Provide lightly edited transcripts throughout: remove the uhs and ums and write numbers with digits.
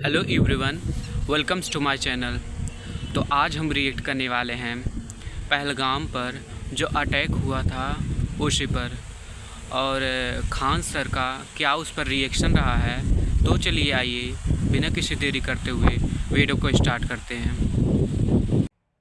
Hello everyone, welcomes to my channel. तो आज हम रिएक्ट करने वाले हैं पहलगाम पर जो अटैक हुआ था ओशी पर, और खान सर का क्या उस पर रिएक्शन रहा है। तो चलिए आइए बिना किसी देरी करते हुए वीडियो को स्टार्ट करते हैं।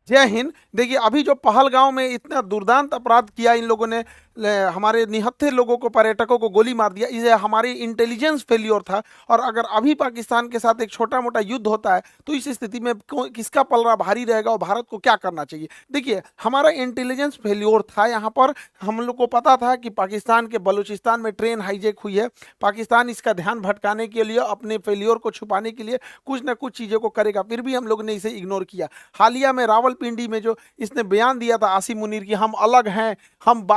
जय हिंद। देखिए, अभी जो पहलगांव में इतना दुर्दांत अपराध किया इन लोगों ने, हमारे निहत्थे लोगों को, पर्यटकों को गोली मार दिया, ये हमारी इंटेलिजेंस फेल्योर था। और अगर अभी पाकिस्तान के साथ एक छोटा मोटा युद्ध होता है तो इस स्थिति में किसका पलड़ा भारी रहेगा और भारत को क्या करना चाहिए। देखिए, हमारा इंटेलिजेंस फेल्योर था यहाँ पर। हम लोग को पता था कि पाकिस्तान के बलूचिस्तान में ट्रेन हाईजैक हुई है। पाकिस्तान इसका ध्यान भटकाने के लिए, अपने फेल्योर को छुपाने के लिए कुछ ना कुछ चीज़ों को करेगा, फिर भी हम लोग ने इसे इग्नोर किया। हालिया में रावलपिंडी में जो इसने बयान दिया था आसिम मुनीर की, हम अलग हैं, हम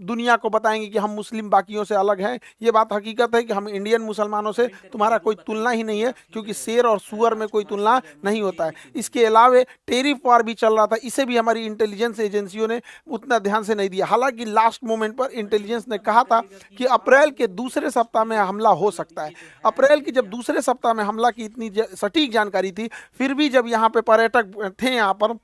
दुनिया को बताएंगे कि हम मुस्लिम बाकियों से अलग हैं। ये बात हकीकत है कि हम इंडियन मुसलमानों से तुम्हारा कोई तुलना ही नहीं है, क्योंकि शेर और सुअर में कोई तुलना नहीं होता है। इसके अलावा टेरिफ वार भी चल रहा था, इसे भी हमारी इंटेलिजेंस एजेंसियों ने उतना ध्यान से नहीं दिया। हालांकि लास्ट मोमेंट पर इंटेलिजेंस ने कहा था कि अप्रैल के दूसरे सप्ताह में हमला हो सकता है। अप्रैल की जब दूसरे सप्ताह में हमला की इतनी सटीक जानकारी थी, फिर भी जब यहाँ पे पर्यटक थे, यहाँ पर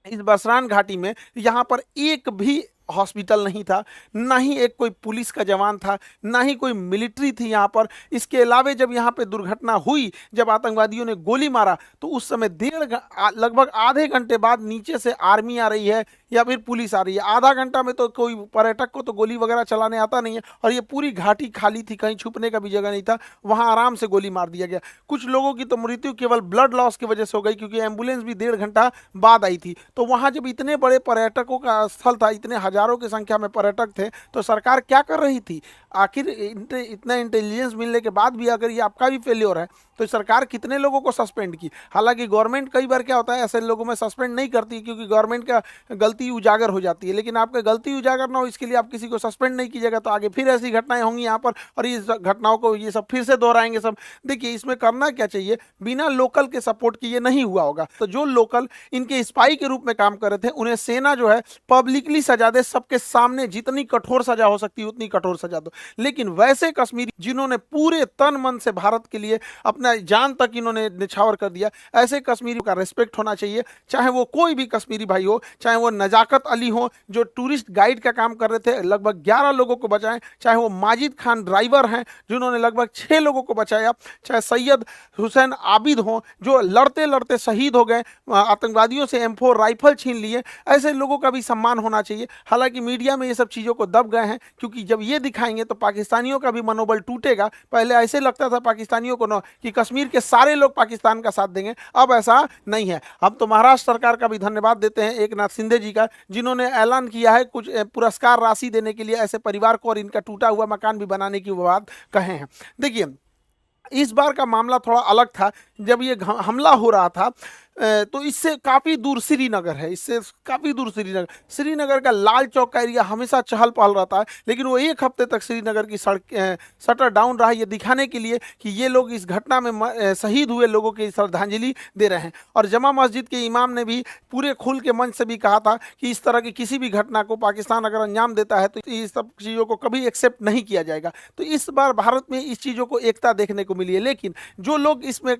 इस बसरान घाटी में, यहाँ पर एक भी हॉस्पिटल नहीं था, ना ही एक कोई पुलिस का जवान था, ना ही कोई मिलिट्री थी यहाँ पर। इसके अलावा जब यहाँ पे दुर्घटना हुई, जब आतंकवादियों ने गोली मारा, तो उस समय लगभग आधे घंटे बाद नीचे से आर्मी आ रही है या फिर पुलिस आ रही है। आधा घंटा में तो कोई पर्यटक को तो गोली वगैरह चलाने आता नहीं है, और ये पूरी घाटी खाली थी, कहीं छुपने का भी जगह नहीं था। वहाँ आराम से गोली मार दिया गया। कुछ लोगों की तो मृत्यु केवल ब्लड लॉस की वजह से हो गई, क्योंकि एम्बुलेंस भी 1.5 घंटा बाद आई थी। तो वहाँ जब इतने बड़े पर्यटकों का स्थल था, इतने हजारों की संख्या में पर्यटक थे, तो सरकार क्या कर रही थी? आखिर इतना इंटेलिजेंस मिलने के बाद भी अगर ये आपका भी फेल्योर है, तो सरकार कितने लोगों को सस्पेंड की? हालांकि गवर्नमेंट कई बार क्या होता है, ऐसे लोगों में सस्पेंड नहीं करती, क्योंकि गवर्नमेंट का गलती उजागर हो जाती है। लेकिन आपका गलती उजागर ना हो, इसके लिए आप किसी को सस्पेंड नहीं कीजिएगा, तो आगे फिर ऐसी घटनाएं होंगी यहाँ पर, और इस घटनाओं को ये सब फिर से दोहराएंगे सब। देखिए, इसमें करना क्या चाहिए, बिना लोकल के सपोर्ट के ये नहीं हुआ होगा। तो जो लोकल इनके स्पाई के रूप में काम कर रहे थे, उन्हें सेना जो है पब्लिकली सजा दे, सबके सामने जितनी कठोर सजा हो सकती है उतनी कठोर सजा दो। लेकिन वैसे कश्मीरी जिन्होंने पूरे तन मन से भारत के लिए अपना जान तक इन्होंने निछावर कर दिया, ऐसे कश्मीरी का रिस्पेक्ट होना चाहिए। चाहे वो कोई भी कश्मीरी भाई हो, चाहे वो नजाकत अली हो जो टूरिस्ट गाइड का काम कर रहे थे, लगभग 11 लोगों को बचाएं, चाहे वो माजिद खान ड्राइवर हैं जिन्होंने लगभग 6 लोगों को बचाया, चाहे सैयद हुसैन आबिद हो जो लड़ते लड़ते शहीद हो गए, आतंकवादियों से M4 राइफल छीन लिए, ऐसे लोगों का भी सम्मान होना चाहिए। हालांकि मीडिया में ये सब चीज़ों को दब गए हैं, क्योंकि जब ये दिखाएंगे तो पाकिस्तानियों का भी मनोबल टूटेगा। पहले ऐसे लगता था पाकिस्तानियों को न कि कश्मीर के सारे लोग पाकिस्तान का साथ देंगे, अब ऐसा नहीं है। हम तो महाराष्ट्र सरकार का भी धन्यवाद देते हैं, एकनाथ शिंदे जी का, जिन्होंने ऐलान किया है कुछ पुरस्कार राशि देने के लिए ऐसे परिवार को, और इनका टूटा हुआ मकान भी बनाने की बात कहे हैं। देखिए, इस बार का मामला थोड़ा अलग था। जब ये हमला हो रहा था, तो इससे काफ़ी दूर श्रीनगर है, इससे काफ़ी दूर श्रीनगर का लाल चौक का एरिया हमेशा चहल पहल रहता है। लेकिन वो एक हफ्ते तक श्रीनगर की सड़क शटर डाउन रहा, ये दिखाने के लिए कि ये लोग इस घटना में शहीद हुए लोगों की श्रद्धांजलि दे रहे हैं। और जमा मस्जिद के इमाम ने भी पूरे खुल के मंच से भी कहा था कि इस तरह की किसी भी घटना को पाकिस्तान अगर अंजाम देता है तो इस सब चीज़ों को कभी एक्सेप्ट नहीं किया जाएगा। तो इस बार भारत में इस चीज़ों को एकता देखने को मिली है। लेकिन जो लोग इसमें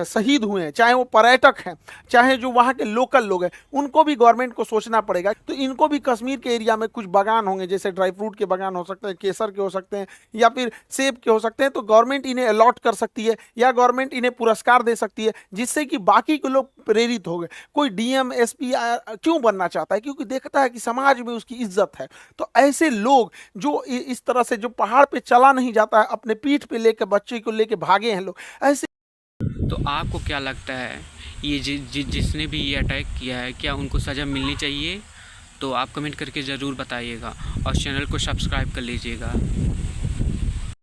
शहीद हुए हैं, चाहे वो पर्यटक हैं, चाहे जो वहाँ के लोकल लोग हैं, उनको भी गवर्नमेंट को सोचना पड़ेगा। तो इनको भी कश्मीर के एरिया में कुछ बागान होंगे, जैसे ड्राई फ्रूट के बागान हो सकते हैं, केसर के हो सकते हैं, या फिर सेब के हो सकते हैं, तो गवर्नमेंट इन्हें अलॉट कर सकती है, या गवर्नमेंट इन्हें पुरस्कार दे सकती है, जिससे कि बाकी के लोग प्रेरित हो गए। कोई DM SP क्यों बनना चाहता है? क्योंकि देखता है कि समाज में उसकी इज्जत है। तो ऐसे लोग जो इस तरह से, जो पहाड़ पे चला नहीं जाता है, अपने पीठ पे लेकर बच्चे को लेकर भागे हैं लोग, ऐसे। तो आपको क्या लगता है, ये जिसने भी ये अटैक किया है, क्या उनको सज़ा मिलनी चाहिए? तो आप कमेंट करके ज़रूर बताइएगा, और चैनल को सब्सक्राइब कर लीजिएगा।